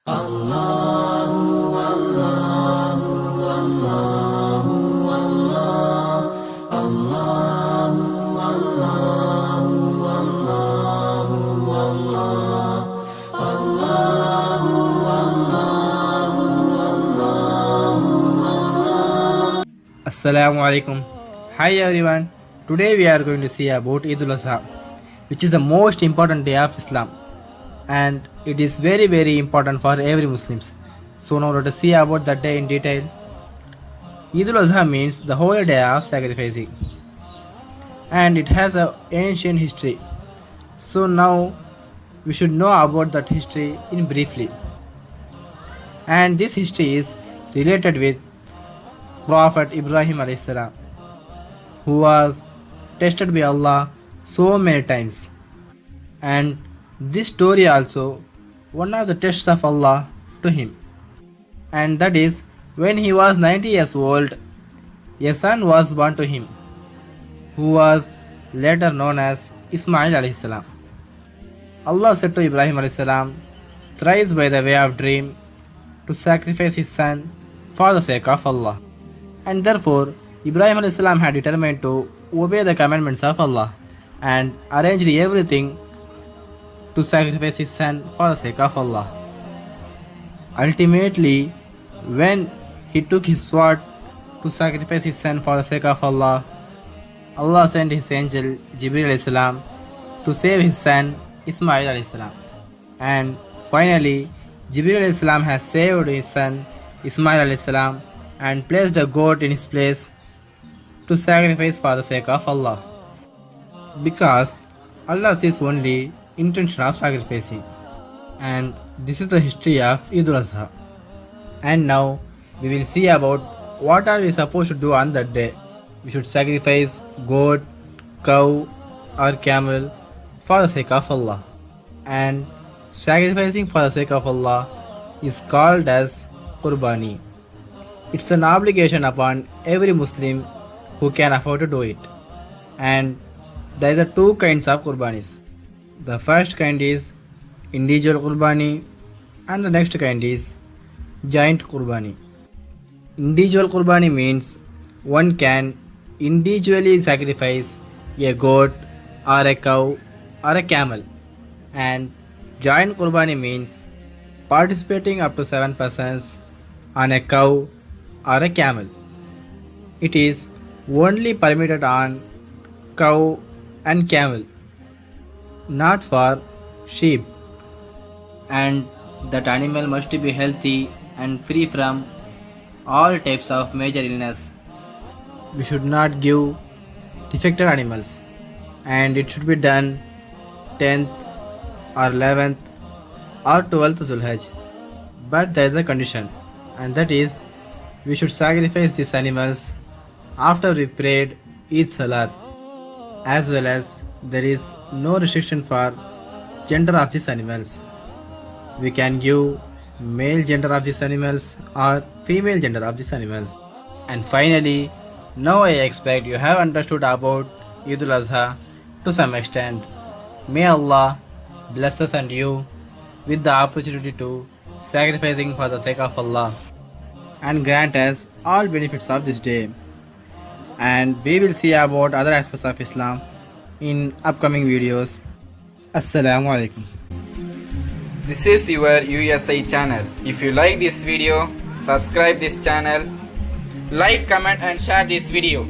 Allahu Allahu Allahu Allah Allahu Allahu Allahu Allah Allahu Allahu Allahu Allah. Assalamu alaikum. Hi everyone. Today we are going to see about Eidul Azha, which is the most important day of Islam, and it is very important for every Muslims. So now let us see about that day in detail. Eidul Azha means the holy day of sacrificing, and it has an ancient history. So now we should know about that history in briefly. And this history is related with Prophet Ibrahim alayhi salam, who was tested by Allah so many times. And this story also one of the tests of Allah to him. And that is when he was 90 years old, a son was born to him, who was later known as Ismail alayhi salam. Allah said to Ibrahim alayhi salam thrice by the way of dream to sacrifice his son for the sake of Allah. And therefore Ibrahim alayhi salam had determined to obey the commandments of Allah and arranged everything to sacrifice his son for the sake of Allah. Ultimately, when he took his sword to sacrifice his son for the sake of Allah, Allah sent his angel Jibril alayhi salam to save his son Ismail alayhi salam. And finally, Jibril alayhi salam has saved his son Ismail alayhi salam and placed a goat in his place to sacrifice for the sake of Allah, because Allah sees only intention of sacrificing. And this is the history of Eidul Azha. And now we will see about what are we supposed to do on that day. We should sacrifice goat, cow or camel for the sake of Allah. And sacrificing for the sake of Allah is called as kurbani. It's an obligation upon every Muslim who can afford to do it. And there are two kinds of kurbanis. The first kind is individual kurbani and the next kind is joint kurbani. Individual kurbani means one can individually sacrifice a goat or a cow or a camel, and joint kurbani means participating up to 7 persons on a cow or a camel. It is only permitted on cow and camel, not for sheep, and that animal must be healthy and free from all types of major illness. We should not give defected animals, and it should be done 10th or 11th or 12th Zulhaj. But there is a condition, and that is we should sacrifice these animals after we prayed Eid Salat, as well as there is no restriction for gender of these animals. We can give male gender of these animals or female gender of these animals. And finally, now I expect you have understood about Eidul Azha to some extent. May Allah bless us and you with the opportunity to sacrificing for the sake of Allah, and grant us all benefits of this day. And we will see about other aspects of Islam in upcoming videos. Assalamu alaikum. This is your USI channel. If you like this video, subscribe this channel, like, comment and share this video.